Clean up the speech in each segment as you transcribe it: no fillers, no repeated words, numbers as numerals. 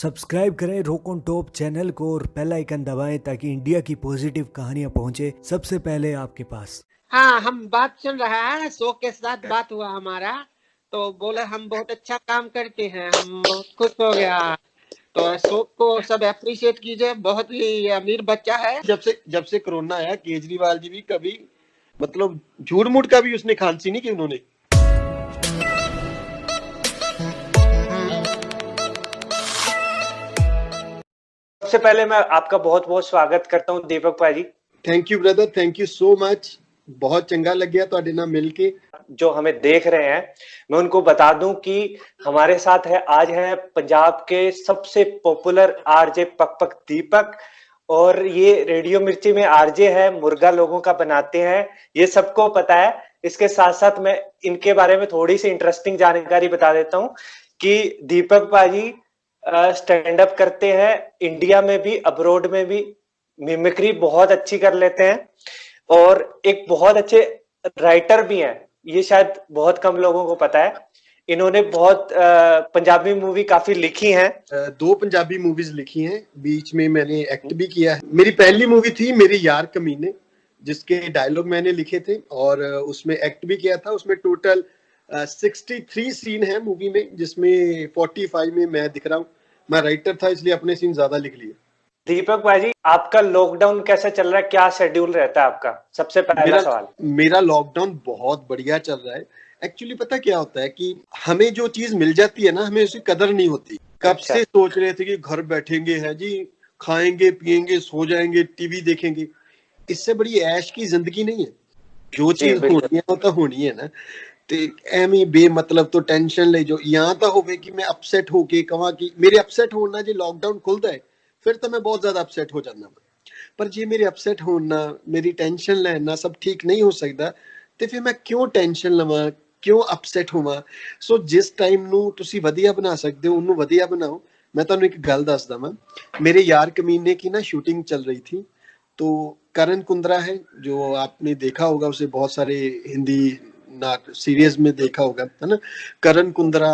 Subscribe करें रोक on top channel को और बेल आइकन दबाएं ताकि इंडिया की पॉजिटिव कहानियां पहुंचे सबसे पहले आपके पास। हाँ, हम बात चल रहा है, शो के साथ बात हुआ हमारा, तो बोले हम बहुत अच्छा काम करते हैं, हम बहुत खुश हो गया। तो शो को सब अप्रिशिएट कीजिए, बहुत ही अमीर बच्चा है। जब से कोरोना आया, केजरीवाल जी भी कभी मतलब झूठ मूठ का भी उसने खांसी नहीं की उन्होंने। सबसे पहले मैं आपका बहुत बहुत स्वागत करता हूं दीपक भाई। Thank you brother, thank you so much. बहुत चंगा लग गया ਤੁਹਾਡੇ ਨਾਲ मिल के। जो हमें देख रहे हैं, मैं उनको बता दूं कि हमारे साथ है आज है पंजाब के सबसे पॉपुलर आरजे पक पक दीपक, और ये रेडियो मिर्ची में आरजे है, मुर्गा लोगों का बनाते हैं, ये सबको पता है। इसके साथ साथ मैं इनके बारे में थोड़ी सी इंटरेस्टिंग जानकारी बता देता हूं कि दीपक भाजी स्टैंड अप करते हैं, इंडिया में भी अब्रॉड में भी मिमिक्री बहुत अच्छी कर लेते हैं, और एक बहुत अच्छे राइटर भी हैं। ये शायद बहुत कम लोगों को पता है। इन्होंने बहुत पंजाबी मूवी काफी लिखी हैं। 2 पंजाबी मूवीज लिखी हैं, बीच में मैंने एक्ट भी किया है। मेरी पहली मूवी थी मेरे यार कमीने, जिसके डायलॉग मैंने लिखे थे और उसमें एक्ट भी किया था। उसमें टोटल 63 सीन है मूवी में, जिसमें 45 में मैं दिख रहा हूँ। मैं राइटर था इसलिए अपने सीन ज्यादा लिख लिए। दीपक भाई, आपका लॉकडाउन कैसा चल रहा है? क्या शेड्यूल रहता है आपका? सबसे पहला सवाल। मेरा लॉकडाउन बहुत बढ़िया चल रहा है। एक्चुअली पता क्या होता है कि हमें जो चीज मिल जाती है ना, हमें उसकी कदर नहीं होती। कब से सोच रहे थे कि घर बैठेंगे हैं जी, खाएंगे पिएंगे सो जाएंगे टीवी देखेंगे। इससे बड़ी ऐश की जिंदगी नहीं है। जो चीज होनी है वो तो होनी है ना। ਤੇ ਐਵੇਂ ਬੇਮਤਲਬ ਤੋਂ ਟੈਨਸ਼ਨ ਲਈ ਜੋ ਜਾਂ ਤਾਂ ਹੋਵੇ ਕਿ ਮੈਂ ਅਪਸੈਟ ਹੋ ਕੇ ਕਹਾਂ ਕਿ ਮੇਰੇ ਅਪਸੈਟ ਹੋਣ ਨਾਲ ਜੇ ਲਾਕਡਾਊਨ ਖੁੱਲਦਾ ਹੈ ਫਿਰ ਤਾਂ ਮੈਂ ਬਹੁਤ ਜ਼ਿਆਦਾ ਅਪਸੈਟ ਹੋ ਜਾਂਦਾ ਪਰ ਜੇ ਮੇਰੇ ਅਪਸੈਟ ਹੋਣ ਨਾਲ ਮੇਰੀ ਟੈਨਸ਼ਨ ਲੈਣ ਨਾਲ ਸਭ ਠੀਕ ਨਹੀਂ ਹੋ ਸਕਦਾ ਤੇ ਫਿਰ ਮੈਂ ਕਿਉਂ ਟੈਨਸ਼ਨ ਲਵਾਂ, ਕਿਉਂ ਅਪਸੈਟ ਹੋਵਾਂ। ਸੋ ਜਿਸ ਟਾਈਮ ਨੂੰ ਤੁਸੀਂ ਵਧੀਆ ਬਣਾ ਸਕਦੇ ਹੋ ਉਹਨੂੰ ਵਧੀਆ ਬਣਾਓ। मैं ਤੁਹਾਨੂੰ एक गल दस दवा, मेरे यार कमीने की ना शूटिंग चल रही थी, तो करण कुंद्रा है जो आपने देखा होगा, उसे बहुत सारे हिंदी सीरीज में देखा होगा, है ना। करण कुंद्रा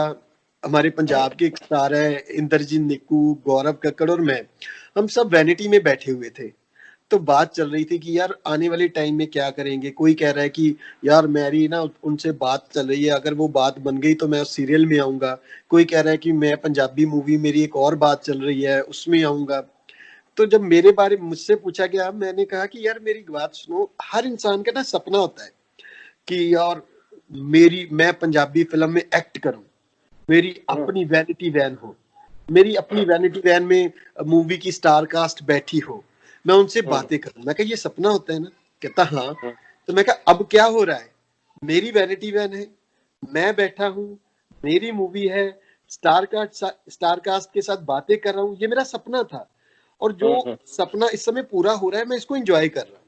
हमारे पंजाब के एक स्टार है, इंद्रजीत निक्कू, गौरव कक्कड़ और मैं, हम सब वैनिटी में बैठे हुए थे। तो बात चल रही थी कि यार आने वाले टाइम में क्या करेंगे। कोई कह रहा है कि यार मेरी ना उनसे बात चल रही है, अगर वो बात बन गई तो मैं उस सीरियल में आऊंगा। कोई कह रहा है कि मैं पंजाबी मूवी मेरी एक और बात चल रही है उसमें आऊंगा। तो जब मेरे बारे में मुझसे पूछा गया, मैंने कहा कि यार मेरी बात सुनो, हर इंसान का ना सपना होता है कि यार मैं पंजाबी फिल्म में एक्ट करूं, मेरी अपनी वैनिटी वैन हो, मेरी अपनी वैनिटी वैन में मूवी की स्टार कास्ट बैठी हो, मैं उनसे बातें करूं। मैं कहा ये सपना होता है ना। कहता हाँ। तो मैं कहा अब क्या हो रहा है, मेरी वैनिटी वैन है, मैं बैठा हूं, मेरी मूवी है, स्टार कास्ट के साथ बातें कर रहा हूं, ये मेरा सपना था और जो सपना इस समय पूरा हो रहा है मैं इसको एंजॉय कर रहा हूं।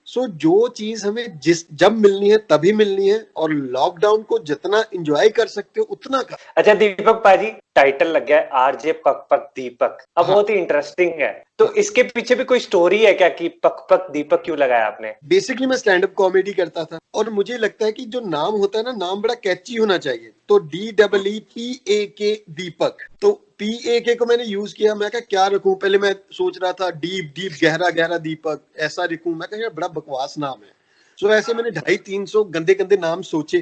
सो जो चीज हमें जब मिलनी है तभी मिलनी है, और लॉकडाउन को जितना एंजॉय कर सकते हो उतना कर। अच्छा दीपक भाजी, टाइटल लग गया है आरजे पक पक दीपक। अब हाँ। बहुत ही इंटरेस्टिंग है, तो इसके पीछे भी कोई स्टोरी है क्या कि पक पक दीपक क्यों लगाया आपने? बेसिकली मैं स्टैंड अप कॉमेडी करता था और मुझे लगता है कि जो नाम होता है ना, नाम बड़ा कैची होना चाहिए। तो DEEPAK दीपक, तो PAK को मैंने यूज किया। मैं क्या रखूं, पहले मैं सोच रहा था डीप डीप गहरा गहरा दीपक ऐसा लिखूं। मैं यार बड़ा बकवास नाम है। सो ऐसे मैंने 250-300 गंदे गंदे नाम सोचे,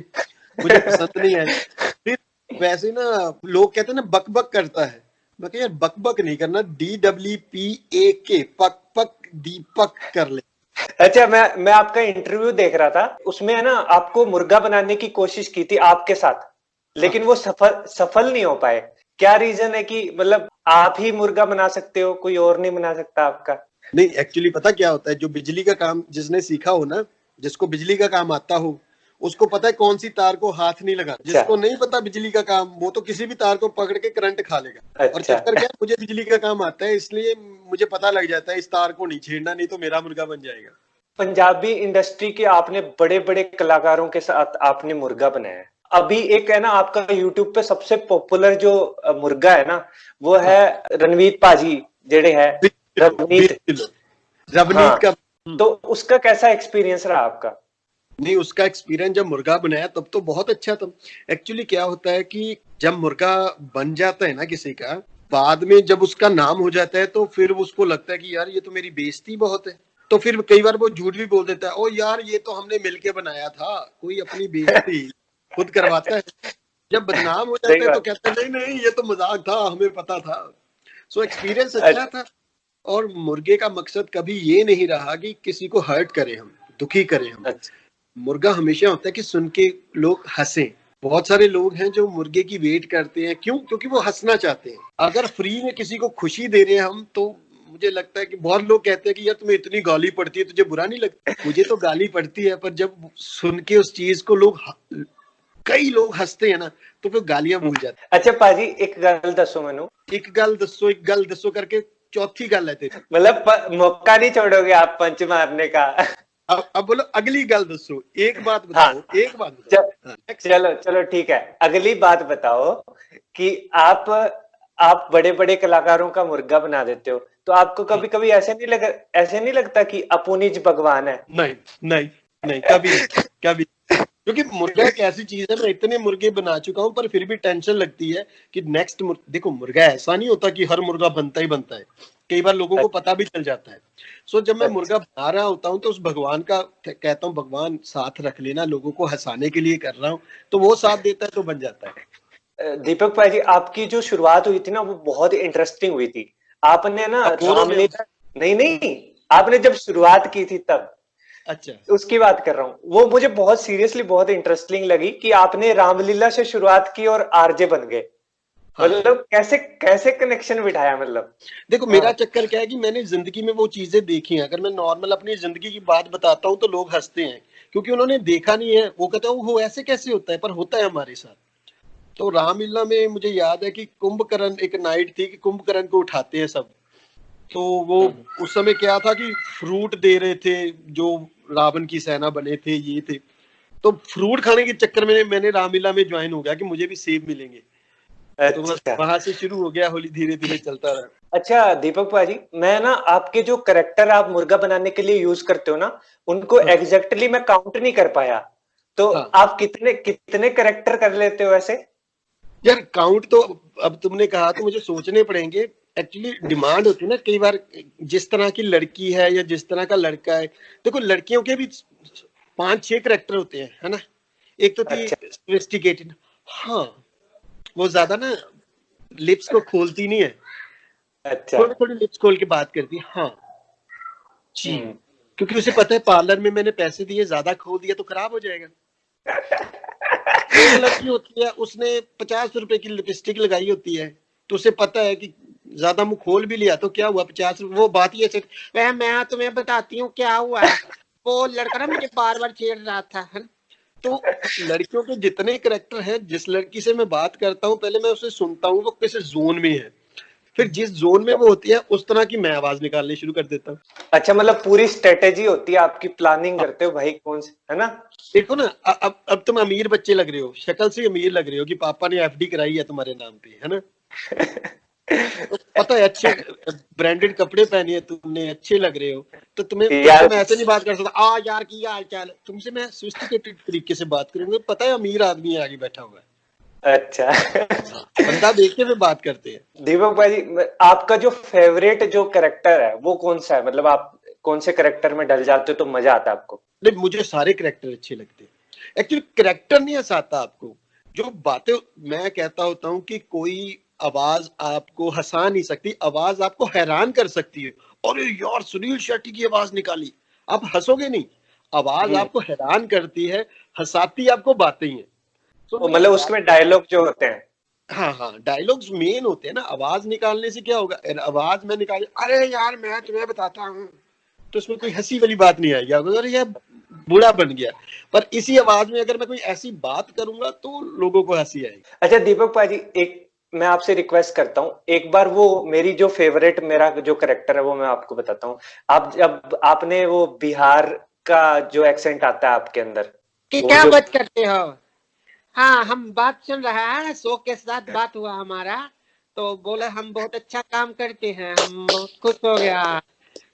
मुझे पसंद नहीं आए। फिर वैसे ना लोग कहते हैं ना बक बक करता है, मैं यार बक बक नहीं करना, DEEPAK पक पक दीपक कर ले। अच्छा, मैं आपका इंटरव्यू देख रहा था, उसमें है ना आपको मुर्गा बनाने की कोशिश की थी आपके साथ, लेकिन वो सफल नहीं हो पाए। क्या रीजन है कि मतलब आप ही मुर्गा बना सकते हो, कोई और नहीं बना सकता आपका? नहीं, एक्चुअली पता क्या होता है, जो बिजली का काम जिसने सीखा हो ना, जिसको बिजली का काम आता हो, उसको पता है कौन सी तार को हाथ नहीं लगा। जिसको नहीं पता बिजली का काम, वो तो किसी भी तार को पकड़ के करंट खा लेगा। और चक्कर क्या, मुझे बिजली का काम आता है इसलिए मुझे पता लग जाता है इस तार को नहीं छेड़ना, नहीं तो मेरा मुर्गा बन जाएगा। पंजाबी इंडस्ट्री के आपने बड़े बड़े कलाकारों के साथ आपने मुर्गा बनाया है। अभी एक है ना आपका यूट्यूब पे सबसे पॉपुलर जो मुर्गा है ना, वो है रणवीर पाजी जेड़े है रवनीत। रवनीत का। तो उसका कैसा एक्सपीरियंस रहा आपका? नहीं, उसका एक्सपीरियंस जब मुर्गा बनाया तब तो बहुत अच्छा था। एक्चुअली क्या होता है कि जब मुर्गा बन जाता है ना किसी का, बाद में जब उसका नाम हो जाता है तो फिर उसको लगता है कि यार ये तो मेरी बेइज्जती बहुत है, तो फिर कई बार वो झूठ भी बोल देता है, ओ यार ये तो हमने मिलके बनाया था, कोई अपनी बेइज्जती खुद करवाता है। जब बदनाम हो सही जाता है तो बात। कहता है नहीं नहीं ये तो मजाक था, हमें पता था। सो एक्सपीरियंस अच्छा अच्छा। था। और मुर्गे का मकसद कभी ये नहीं रहा कि किसी को हर्ट करें, हम दुखी करें हम। अच्छा। मुर्गा हमेशा होता है कि सुन के लोग हंसें। बहुत सारे लोग हैं जो मुर्गे की वेट करते हैं, क्यों? क्योंकि वो हंसना चाहते हैं। अगर फ्री में किसी को खुशी दे रहे हैं हम, तो मुझे लगता है कि बहुत लोग कहते हैं कि यार तुम्हें इतनी गाली पड़ती है, तुझे बुरा नहीं लगता? मुझे तो गाली पड़ती है, पर जब सुन के उस चीज को कई लोग हंसते हैं ना, तो फिर गालियां भूल जाते अच्छा पाजी, एक गल दसो मैनू, हैं। एक गल दसो करके चौथी गल है तेरी। मतलब मौका नहीं छोड़ोगे आप पंच मारने का? अब बोलो अगली गल दसो, एक बात हाँ, बताओ, एक बात बताओ। हाँ, next। चलो चलो ठीक है, अगली बात बताओ कि आप बड़े बड़े कलाकारों का मुर्गा बना देते हो, तो आपको हाँ, कभी कभी ऐसे नहीं लगता कि अपुनिज भगवान है? नहीं नहीं नहीं, कभी नहीं, कभी। क्योंकि मुर्गा एक ऐसी चीज है, मैं इतने मुर्गे बना चुका हूं, पर फिर भी टेंशन लगती है कि नेक्स्ट देखो मुर्गा ऐसा नहीं होता कि हर मुर्गा बनता ही बनता है, कई बार लोगों को पता भी चल जाता है। सो जब मैं मुर्गा बना रहा होता हूँ तो उस भगवान का कहता हूँ, भगवान साथ रख लेना, लोगों को हंसाने के लिए कर रहा हूँ, तो वो साथ देता है तो बन जाता है। दीपक भाई जी, आपकी जो शुरुआत हुई थी ना, वो बहुत इंटरेस्टिंग हुई थी। आपने ना अपोलो में। रामलीला, नहीं नहीं, आपने जब शुरुआत की थी तब, अच्छा। उसकी बात कर रहा हूँ। वो मुझे बहुत सीरियसली बहुत इंटरेस्टिंग लगी कि आपने रामलीला से शुरुआत की और आरजे बन गए। हाँ, मतलब कैसे कैसे कनेक्शन बिठाया मतलब? देखो हाँ। मेरा चक्कर क्या है कि मैंने जिंदगी में वो चीजें देखी हैं। अगर मैं नॉर्मल अपनी जिंदगी की बात बताता हूँ तो लोग हंसते हैं, क्योंकि उन्होंने देखा नहीं है। वो कहते हैं वो ऐसे कैसे होता है, पर होता है हमारे साथ। तो रामलीला में मुझे याद है कि कुंभकर्ण, एक नाइट थी कि कुंभकर्ण को उठाते हैं सब। तो वो उस समय क्या था कि फ्रूट दे रहे थे, जो रावण की सेना बने थे ये थे। तो फ्रूट खाने के चक्कर में मैंने रामलीला में ज्वाइन हो गया कि मुझे भी सेब मिलेंगे। तो बस अच्छा। वहां से शुरू हो गया, होली धीरे धीरे चलता रहा। अच्छा दीपक भाजी, मैं ना आपके जो करेक्टर आप मुर्गा बनाने के लिए यूज करते हो ना, उनको हाँ, एग्जैक्टली मैं काउंट नहीं कर पाया। तो हाँ। आप कितने कितने करेक्टर कर लेते हो ऐसे? यार काउंट तो अब तुमने कहा तो मुझे सोचने पड़ेंगे। एक्चुअली डिमांड होती है ना कई बार, जिस तरह की लड़की है या जिस तरह का लड़का है। देखो लड़कियों के भी 5-6 करेक्टर होते हैं, है ना। एक तो थी अच्छा। सोफिस्टिकेटेड। हाँ, वो ज्यादा ना लिप्स को खोलती नहीं है, अच्छा। थोड़ी थोड़ी लिप्स खोल के बात करती है। हाँ जी, हम्म। क्योंकि उसे पता है पार्लर में मैंने पैसे दिए, ज्यादा खोल दिया तो खराब हो जाएगा। एक लड़की होती है, उसने 50 रुपए की लिपस्टिक लगाई होती है, तो उसे पता है कि ज्यादा मुंह खोल भी लिया तो क्या हुआ, 50 रुपए। वो बात ही ऐसे। वह मैं तुम्हें बताती हूँ क्या हुआ है। वो लड़का ना मुझे बार बार छेड़ रहा था, है ना। तो लड़कियों के जितने करेक्टर हैं, जिस लड़की से मैं बात करता हूँ पहले मैं उसे सुनता हूँ वो किस जोन में है, फिर जिस जोन में वो होती है उस तरह की मैं आवाज निकालनी शुरू कर देता हूँ। अच्छा, मतलब पूरी स्ट्रेटेजी होती है आपकी, प्लानिंग करते हो भाई कौन से, है ना? देखो ना, अब तुम अमीर बच्चे लग रहे हो, शक्ल से अमीर लग रहे हो कि पापा ने एफडी कराई है तुम्हारे नाम पे, है ना। तो पता है अच्छे ब्रांडेड कपड़े पहने हैं तुमने, अच्छे लग रहे हो, तो तुमसे यार, मैं ऐसे नहीं बात कर सकता, आ यार की हाल चाल। तुमसे मैं सोफिस्टिकेटेड तरीके से बात करूंगा, पता है अमीर आदमी है आगे बैठा हुआ है। अच्छा। बंदा देख के फिर बात करते हैं। दीपक भाई, आपका जो फेवरेट जो करेक्टर है वो कौन सा है? मतलब आप कौन से करेक्टर में डल जाते हो तो मजा आता है आपको? नहीं, मुझे सारे करेक्टर अच्छे लगते हैं। एक्चुअली करेक्टर नहीं हंसाता आपको, जो बातें मैं कहता होता हूँ कि कोई आवाज आपको हंसा नहीं सकती, आवाज आपको हैरान कर सकती है। और यार सुनील शेट्टी की आवाज निकाली, आप हंसोगे नहीं। आवाज आपको हैरान करती है, हंसाती आपको बातें ही है। तो मुझे मतलब उसमें डायलॉग जो होते हैं। हाँ हाँ, डायलॉग्स मेन होते हैं ना। आवाज निकालने से क्या होगा, आवाज में निकाल, अरे यार मैं तुम्हें बताता हूँ, तो उसमें कोई हंसी वाली बात नहीं आएगी, अगर यह बूढ़ा बन गया। पर इसी आवाज में अगर मैं कोई ऐसी बात करूंगा तो लोगों को हंसी आएगी। अच्छा दीपक भाई, एक मैं आपसे रिक्वेस्ट करता हूँ, एक बार वो मेरी जो फेवरेट मेरा जो करेक्टर है वो मैं आपको बताता हूँ। आप जब आपने वो बिहार का जो एक्सेंट आता है आपके अंदर, कि वो क्या जो, बात करते हो। हाँ, हम बात सुन रहा है, शो के साथ बात हुआ हमारा। तो बोले हम बहुत अच्छा काम करते हैं, हम बहुत खुश हो गया।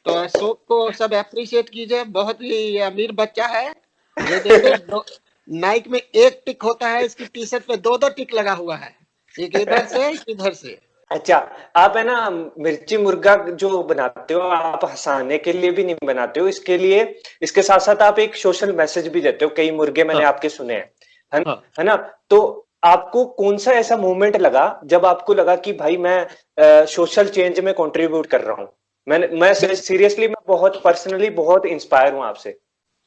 तो शो को सब अप्रिशिएट कीजिए, बहुत ही अमीर बच्चा है। ये देखिए नाइक में एक टिक होता है, इसकी टी शर्ट पे दो दो टिक लगा हुआ है, एक इधर से एक इधर से। अच्छा, आप है ना मिर्ची मुर्गा जो बनाते हो, आप हंसाने के लिए भी नहीं बनाते हो, इसके लिए इसके साथ साथ आप एक सोशल मैसेज भी देते हो। कई मुर्गे मैंने हाँ आपके सुने हैं, है हाँ। है ना? तो आपको कौन सा ऐसा मोमेंट लगा जब आपको लगा कि भाई मैं सोशल चेंज में कंट्रीब्यूट कर रहा हूँ? मैं सीरियसली मैं बहुत पर्सनली बहुत इंस्पायर हूँ आपसे।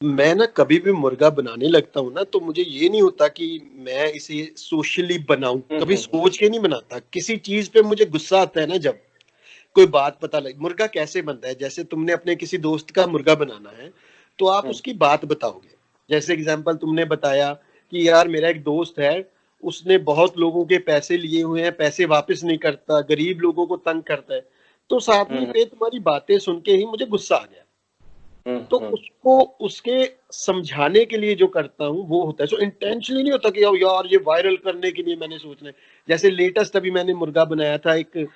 मैं ना कभी भी मुर्गा बनाने लगता हूँ ना, तो मुझे ये नहीं होता कि मैं इसे सोशली बनाऊं, कभी हम्म। सोच के नहीं बनाता। किसी चीज पे मुझे गुस्सा आता है ना, जब कोई बात पता लगे मुर्गा कैसे बनता है, जैसे तुमने अपने किसी दोस्त का मुर्गा बनाना है तो आप हम्म। उसकी बात बताओगे। जैसे एग्जांपल तुमने बताया कि यार मेरा एक दोस्त है, उसने बहुत लोगों के पैसे लिए हुए हैं, पैसे वापस नहीं करता, गरीब लोगों को तंग करता है। तो सादगी हम्म। पे तुम्हारी बातें सुन के ही मुझे गुस्सा आ गया। तो हम्म। उसको उसके समझाने के लिए जो करता हूँ वो होता है। सो इंटेंशनली नहीं होता कि यार ये वायरल करने के लिए मैंने सोचना है। जैसे लेटेस्ट अभी मैंने मुर्गा बनाया था एक,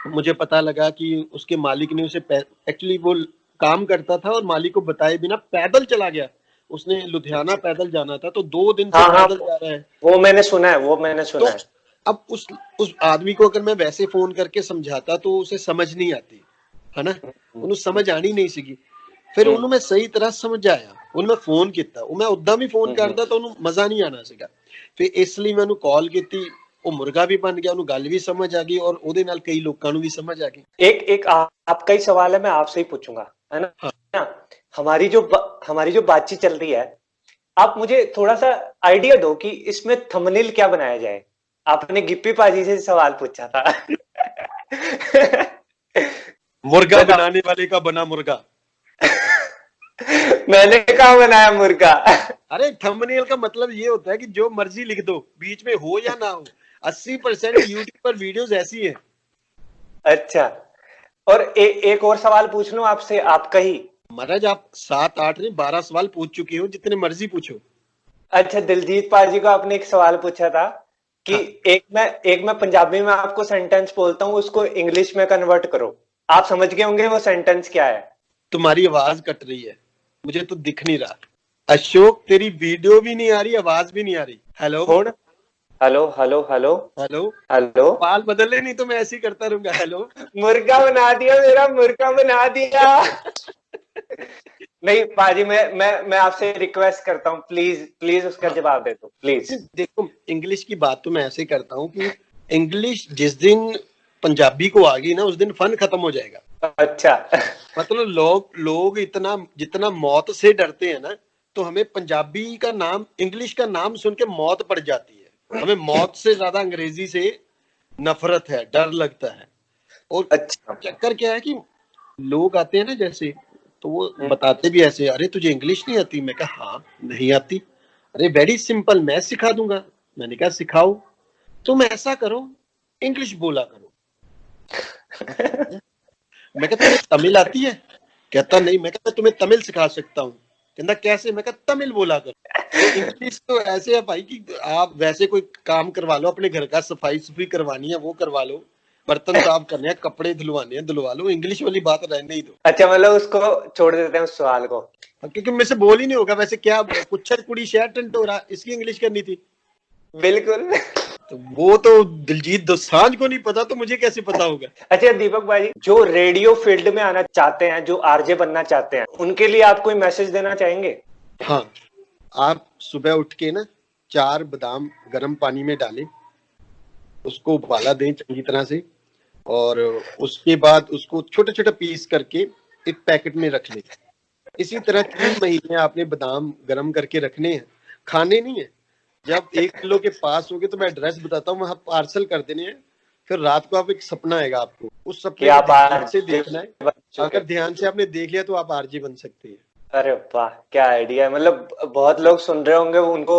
मुझे पता लगा कि उसके मालिक ने उसे एक्चुअली वो काम करता था और मालिक को बताए बिना पैदल चला गया। उसने लुधियाना अच्छा। पैदल जाना था, तो 2 दिन से हाँ हाँ, पैदल जा रहा है। वो मैंने सुना है, वो मैंने तो सुना है। अब उस आदमी को अगर मैं वैसे फोन करके समझाता तो उसे समझ नहीं आती, है ना, हम्म। उन्हें समझ आनी नहीं सीगी। फिर हम्म। उन्होंने सही तरह समझाया, उन्हें फोन किया, मैं उदा भी फोन हम्म। करता तो उन्हें मजा नहीं आना सीगा। फिर इसलिए मैं कॉल की, ਉਹ ਮੁਰਗਾ ਵੀ ਬਣ ਗਿਆ, ਉਹਨੂੰ ਗੱਲ ਵੀ ਸਮਝ ਆ ਗਈ ਔਰ ਉਹਦੇ ਨਾਲ ਕਈ ਲੋਕਾਂ ਨੂੰ ਵੀ समझ आ गई। एक एक आपका ही सवाल है, मैं आपसे ही पूछूंगा, है हाँ ना? हमारी जो बातचीत चल रही है, आप मुझे थोड़ा सा आइडिया दो कि इसमें थंबनेल क्या बनाया जाए। आपने गिप्पी पाजी से सवाल पूछा था। मुर्गा बताओ। बनाने वाले का बना मुर्गा। मैंने कहा बनाया मुर्गा। अरे थंबनेल का मतलब ये होता है कि जो मर्जी लिख दो, बीच में हो या ना हो। 80% यूट्यूब पर वीडियोस ऐसी है। अच्छा, और एक और सवाल पूछ लूं आपसे, आपका ही। महाराज आप 7 8 नहीं 12 सवाल पूछ चुके हो, जितने मर्जी पूछो। अच्छा, दिलजीत पाजी को आपने एक सवाल पूछा था कि हाँ एक मैं पंजाबी में आपको सेंटेंस बोलता हूँ, उसको इंग्लिश में कन्वर्ट करो। आप समझ गए होंगे वो सेंटेंस क्या है। तुम्हारी आवाज कट रही है, मुझे तो दिख नहीं रहा। अशोक तेरी वीडियो भी नहीं आ रही, आवाज भी नहीं आ रही। हेलो कौन? Hello hello hello hello. Hello. बाल बदले नहीं तो मैं ऐसे ही करता रहूंगा। हेलो। मुर्गा बना दिया, मेरा मुर्गा बना दिया। नहीं पाजी, मैं आपसे रिक्वेस्ट करता हूँ, प्लीज प्लीज उसका हाँ जवाब दे दो प्लीज। देखो, इंग्लिश की बात तो मैं ऐसे करता हूँ कि इंग्लिश जिस दिन पंजाबी को आ गई ना, उस दिन फन खत्म हो जाएगा। अच्छा। मतलब लोग इतना जितना मौत से डरते हैं ना, तो हमें पंजाबी का नाम इंग्लिश का नाम सुन के मौत पड़ जाती है। हमें मौत से ज्यादा अंग्रेजी से नफरत है, डर लगता है। और अच्छा। चक्कर क्या है कि लोग आते हैं ना जैसे, तो वो बताते भी ऐसे, अरे तुझे इंग्लिश नहीं आती? मैं कहा हाँ नहीं आती। अरे वेरी सिंपल, मैं सिखा दूंगा। मैंने कहा सिखाओ। तुम ऐसा करो, इंग्लिश बोला करो। मैं कहता तुम्हें तमिल आती है? कहता नहीं। मैं कहता तुम्हें तमिल सिखा सकता हूँ। कहता कैसे? मैं कहता तमिल बोला करो। तो इंग्लिश तो ऐसे है भाई कि आप वैसे कोई काम करवा लो, अपने घर का सफाई सुफाई करवानी है वो करवा लो, बर्तन साफ करने हैं, कपड़े धुलवाने हैं धुलवा लो, इंग्लिश वाली बात रहने ही दो। अच्छा, मतलब उसको छोड़ देते हैं उस सवाल को। क्योंकि मेरे से बोल ही नहीं होगा। वैसे क्या पुच्छर कुड़ी शहर टंटोरा, इसकी इंग्लिश करनी थी। बिल्कुल। तो वो तो दिलजीत दोसांझ को नहीं पता, तो मुझे कैसे पता होगा। अच्छा दीपक भाई, जो रेडियो फील्ड में आना चाहते हैं, जो आरजे बनना चाहते हैं, उनके लिए आप कोई मैसेज देना चाहेंगे? हाँ, आप सुबह उठ के ना 4 बादाम गर्म पानी में डालें, उसको उबाला दें चंगी तरह से, और उसके बाद उसको छोटे छोटे पीस करके एक पैकेट में रख लें। इसी तरह 3 महीने आपने बादाम गर्म करके रखने हैं, खाने नहीं है। जब 1 किलो के पास होगे तो मैं एड्रेस बताता हूँ, वहां पार्सल कर देने हैं। फिर रात को आप एक सपना आएगा आपको, उस कि सपने को आप ध्यान से आरजे देखना है। बन चुके। अगर ध्यान से आपने देख लिया तो आप आरजे बन सकते हैं। अरे वाह, क्या आइडिया है। मतलब बहुत लोग सुन रहे होंगे, उनको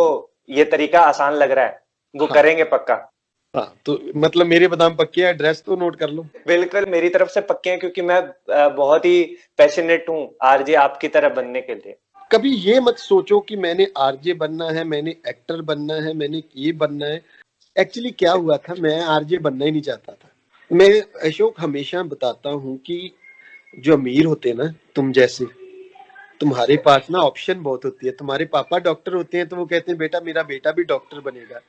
ये तरीका आसान लग रहा है, वो हाँ करेंगे पक्का। हाँ, तो मतलब मेरे बादाम पक्के, एड्रेस तो नोट कर लो। बिल्कुल, मेरी तरफ से पक्के हैं, क्योंकि मैं बहुत ही पैशनेट हूँ आरजे आपकी तरह बनने के लिए। कभी ये मत सोचो कि मैंने आरजे बनना है, मैंने एक्टर बनना है, मैंने ये बनना है। एक्चुअली क्या हुआ था, मैं आरजे बनना ही नहीं चाहता था। मैं अशोक हमेशा बताता हूँ कि जो अमीर होते हैं ना, तुम जैसे, तुम्हारे पास ना ऑप्शन बहुत होती है। तुम्हारे पापा डॉक्टर होते हैं तो वो कहते हैं बेटा मेरा बेटा भी डॉक्टर बनेगा।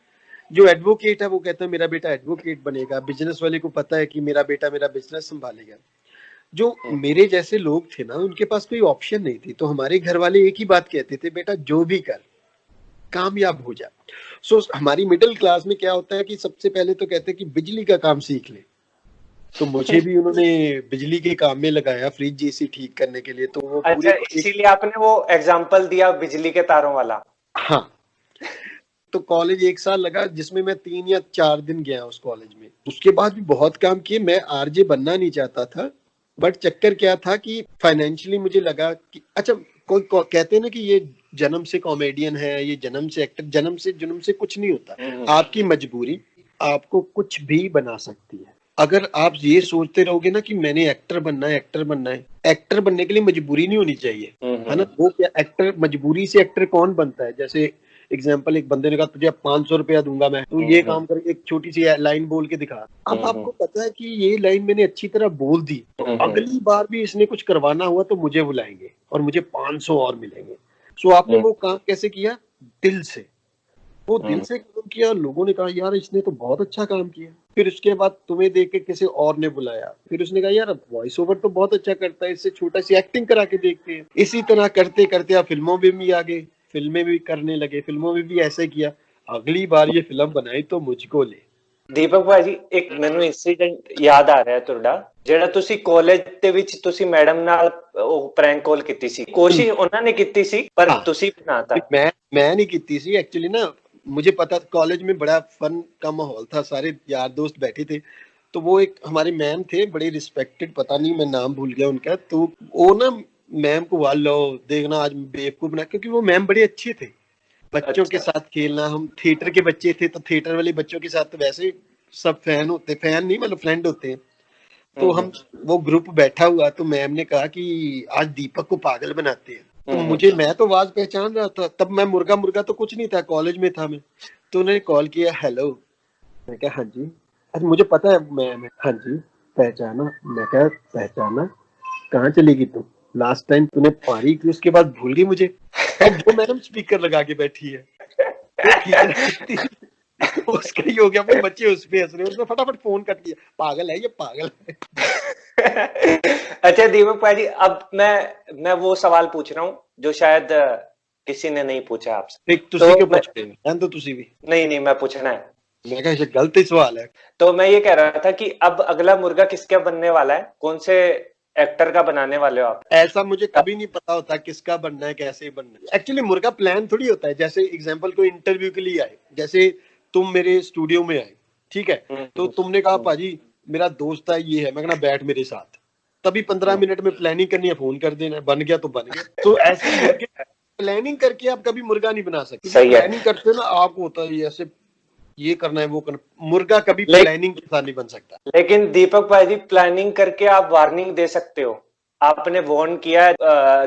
जो एडवोकेट है वो कहता है मेरा बेटा एडवोकेट बनेगा, बिजनेस वाले को पता है कि मेरा बेटा मेरा बिजनेस संभालेगा। जो मेरे जैसे लोग थे ना, उनके पास कोई ऑप्शन नहीं थी, तो हमारे घर वाले एक ही बात कहते थे, बेटा जो भी कर कामयाब हो जा। सो हमारी मिडिल क्लास में क्या होता है कि सबसे पहले तो कहते हैं कि बिजली का काम सीख ले, तो मुझे भी उन्होंने बिजली के काम में लगाया, फ्रिज एसी ठीक करने के लिए। तो वो अच्छा, इसीलिए आपने वो एग्जाम्पल दिया बिजली के तारों वाला। हाँ, तो कॉलेज 1 साल लगा, जिसमें मैं 3 या 4 दिन गया उस कॉलेज में। उसके बाद भी बहुत काम किए। मैं आरजे बनना नहीं चाहता था, बट चक्कर क्या था कि फाइनेंशियली मुझे लगा कि अच्छा, कोई कहते हैं ना कि ये जन्म से कॉमेडियन है, ये जन्म से एक्टर, जन्म से कुछ नहीं होता। आपकी मजबूरी आपको कुछ भी बना सकती है। अगर आप ये सोचते रहोगे ना कि मैंने एक्टर बनना है, एक्टर बनना है, एक्टर बनने के लिए मजबूरी नहीं होनी चाहिए, है ना। वो क्या एक्टर, मजबूरी से एक्टर कौन बनता है? जैसे एग्जाम्पल, एक बंदे ने कहा तुझे 500 रुपया दूंगा मैं, तू ये काम करके एक छोटी सी लाइन बोल के दिखा। अब आपको पता है कि ये लाइन मैंने अच्छी तरह बोल दी, तो अगली बार भी इसने कुछ करवाना हुआ तो मुझे बुलाएंगे और मुझे 500 और मिलेंगे। सो आपने वो काम कैसे किया? दिल से। वो दिल से काम किया, लोगों ने कहा यार इसने तो बहुत अच्छा काम किया। फिर उसके बाद तुम्हें देख के किसी और ने बुलाया, फिर उसने कहा यार वॉइस ओवर तो बहुत अच्छा करता है, इससे छोटा सी एक्टिंग करा के देखते हैं। इसी तरह करते करते आप फिल्मों में भी आ गए, फिल्में भी करने लगे, फिल्मों में भी ऐसे किया। अगली बार ये फिल्म बनाई तो मुझको ले। दीपक भाजी, एक ਮੈਨੂੰ इंसिडेंट याद आ रहा है ਤੁਹਾਡਾ, ਜਿਹੜਾ ਤੁਸੀਂ ਕਾਲਜ ਦੇ ਵਿੱਚ ਤੁਸੀਂ ਮੈਡਮ ਨਾਲ ਉਹ ਪ੍ਰੈਂਕ ਕਾਲ ਕੀਤੀ ਸੀ। ਕੋਸ਼ਿਸ਼ ਉਹਨਾਂ ਨੇ ਕੀਤੀ ਸੀ ਪਰ ਤੁਸੀਂ ਬਣਾਤਾ। मैं नहीं की सी एक्चुअली ना, मुझे पता कॉलेज में बड़ा फन का माहौल था, सारे यार दोस्त बैठे थे। तो वो एक हमारे मैम थे, बड़े रिस्पेक्टेड, पता नहीं मैं नाम भूल गया उनका। तो वो ना मैम को वाल लो देखना आज बेवकूफ बना, क्योंकि वो मैम बड़े अच्छे थे। बच्चों के साथ खेलना, हम थिएटर के बच्चे थे तो थिएटर वाले बच्चों के साथ तो वैसे सब फैन होते, फैन नहीं मतलब फ्रेंड होते हैं। तो हम वो ग्रुप बैठा हुआ, तो मैम ने कहा कि आज दीपक को पागल बनाते हैं। तो मुझे, मैं तो आवाज पहचान रहा था, तब मैं मुर्गा तो कुछ नहीं था, कॉलेज में था मैं। तो उन्होंने कॉल किया, हेलो। मैं कहा हाँ जी। अरे मुझे पता है मैम। हाँ जी, पहचाना? मैं कहा पहचाना, कहाँ चली गई तुम? लास्ट टाइम तूने पारी की, उसके बाद भूल गई मुझे। अब वो मैडम स्पीकर लगा के बैठी है, उसका ही हो गया। वो बच्चे उस पे हंस रहे, उसने फटाफट फोन कर दिया, पागल है ये, पागल है। अच्छा दीपक भाई, अब मैं वो सवाल पूछ रहा हूँ जो शायद किसी ने नहीं पूछा आपसे। एक तुसी क्यों पूछ रहे हैं? तो तुसी भी नहीं, मैं पूछना है। मैं कहा ये गलत ही सवाल है। तो मैं ये कह रहा था कि अब अगला मुर्गा किसका बनने वाला है? कौन से एक्टर का बनाने वाले हो आप? ऐसा मुझे कभी नहीं पता होता किसका बनना है, कैसे बनना है। एक्चुअली मुर्गा प्लान थोड़ी होता है। जैसे एग्जांपल, कोई इंटरव्यू के लिए आए, जैसे तुम मेरे स्टूडियो में आए, ठीक है, तो तुमने कहा पाजी मेरा दोस्त है ये है, मैं कहना बैठ मेरे साथ, तभी 15 मिनट में प्लानिंग करनी है, फोन कर देना, बन गया तो बन गया। तो ऐसे प्लानिंग करके आप कभी मुर्गा नहीं बना सकते। प्लानिंग करते हो ना, आपको होता है ऐसे ये करना है वो करना। मुर्गा कभी प्लानिंग के साथ नहीं बन सकता। लेकिन दीपक भाई जी, प्लानिंग करके आप वार्निंग दे सकते हो। आपने वार्न किया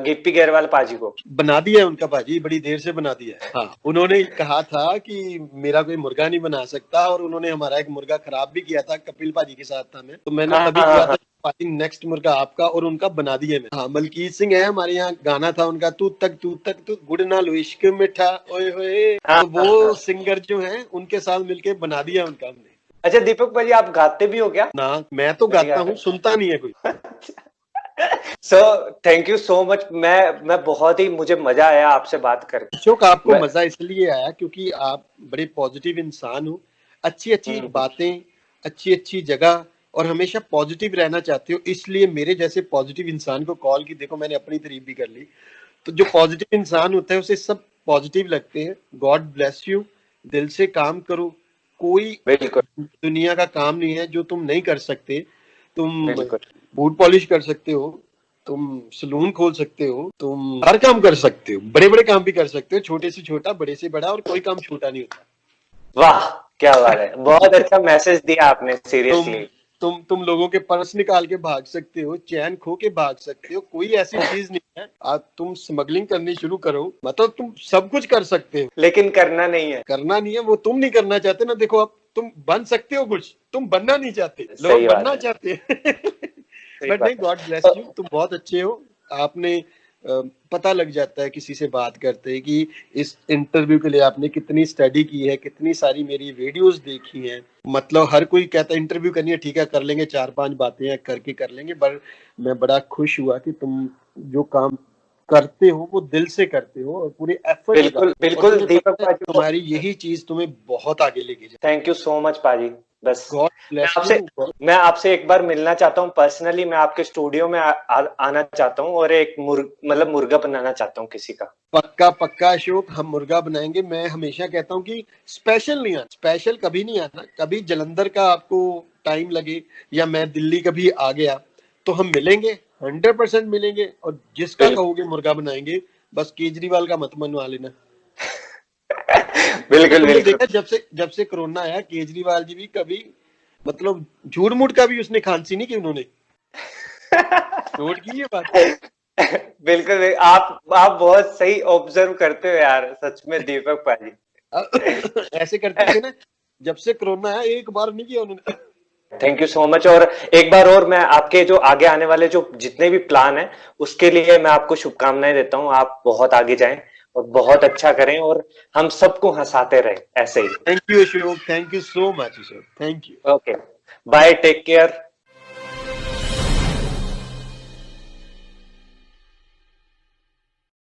गिप्पी गैरवाल पाजी को। बना दिया है उनका पाजी, बड़ी देर से बना दिया है। हाँ, उन्होंने कहा था कि मेरा कोई मुर्गा नहीं बना सकता, और उन्होंने हमारा एक मुर्गा खराब भी किया था, कपिल पाजी के साथ था मैं, तो मैंने तभी किया था पाजी नेक्स्ट मुर्गा आपका, और उनका बना दिया मैं। हाँ, मलकीत सिंह है हमारे यहाँ, गाना था उनका, तू तक तू गुड़ ना लो इश्क मिठा ओए होए। तो वो सिंगर जो है उनके साथ मिलके बना दिया उनका हमने। अच्छा दीपक भाई, आप गाते भी हो क्या? ना, मैं तो गाता हूँ, सुनता नहीं है कोई। So thank you so much. मैं बहुत ही, मुझे मजा आया आपसे बात करके। अशोक, आपको मजा इसलिए आया क्योंकि आप बड़े पॉजिटिव इंसान हो, अच्छी बातें, अच्छी जगह, और हमेशा पॉजिटिव रहना चाहते हो। इसलिए मेरे जैसे पॉजिटिव इंसान को कॉल की, देखो मैंने अपनी तारीफ भी कर ली। तो जो पॉजिटिव इंसान होता है उसे सब पॉजिटिव लगते हैं। God bless you. दिल से काम करो, कोई दुनिया का काम नहीं है जो तुम नहीं कर सकते। तुम बूट पॉलिश कर सकते हो, तुम सलून खोल सकते हो, तुम हर काम कर सकते हो, बड़े बड़े काम भी कर सकते हो, छोटे से छोटा, बड़े से बड़ा, और कोई काम छोटा नहीं होता। वाह, क्या बात है, बहुत अच्छा मैसेज दिया आपने। सीरियसली तुम लोगों के पर्स निकाल के भाग सकते हो, चैन खो के भाग सकते हो, कोई ऐसी चीज नहीं है। आप तुम स्मगलिंग करनी शुरू करो, मतलब तुम सब कुछ कर सकते हो, लेकिन करना नहीं है। वो तुम नहीं करना चाहते ना। देखो अब तुम बन सकते हो कुछ, तुम बनना नहीं चाहते, लोग बनना चाहते हैं। बट नहीं, गॉड ब्लेस यू, तुम बहुत अच्छे हो। आपने पता लग जाता है किसी से बात करते हैं कि इस इंटरव्यू के लिए आपने कितनी स्टडी की है, कितनी सारी मेरी वीडियोस देखी हैं। मतलब हर कोई कहता है इंटरव्यू करनी है, ठीक है कर लेंगे, 4-5 बातें करके कर लेंगे, पर मैं बड़ा खुश हुआ कि तुम जो काम करते हो वो दिल से करते हो और पूरे एफर्ट बिल्कुल बिल्कुल दीपक पाजी, तुम्हारी यही चीज तुम्हें बहुत आगे लेके जाए। थैंक यू सो मच पाजी। बस गॉड ब्लेस यू। मैं आपसे एक बार मिलना चाहता हूँ पर्सनली, मैं आपके स्टूडियो में आना चाहता हूँ और एक मतलब मुर्गा बनाना चाहता हूँ किसी का। पक्का पक्का अशोक, हम मुर्गा बनाएंगे। मैं हमेशा कहता हूँ कि स्पेशल नहीं आना, स्पेशल कभी नहीं आना। कभी जलंधर का आपको टाइम लगे या मैं दिल्ली कभी आ गया तो हम मिलेंगे, 100% मिलेंगे, और जिसका कहोगे मुर्गा बनाएंगे। बस केजरीवाल का मत मनवा लेना। बिल्कुल बिल्कुल। देखा जब से कोरोना आया, केजरीवाल जी भी कभी मतलब झूठ मूठ का भी उसने खांसी नहीं की उन्होंने। नोट की ये बात। बिल्कुल आप बहुत सही ऑब्जर्व करते हो यार, सच में दीपक पाजी। ऐसे करते थे ना, जब से कोरोना आया एक बार नहीं किया उन्होंने। Thank you so much. और एक बार और मैं आपके जो आगे आने वाले जो जितने भी प्लान है उसके लिए मैं आपको शुभकामनाएं देता हूँ। आप बहुत आगे जाएं और बहुत अच्छा करें और हम सबको हंसाते रहें ऐसे ही। Thank you Ashok, thank you so much Ashok, thank you. Okay bye, take care.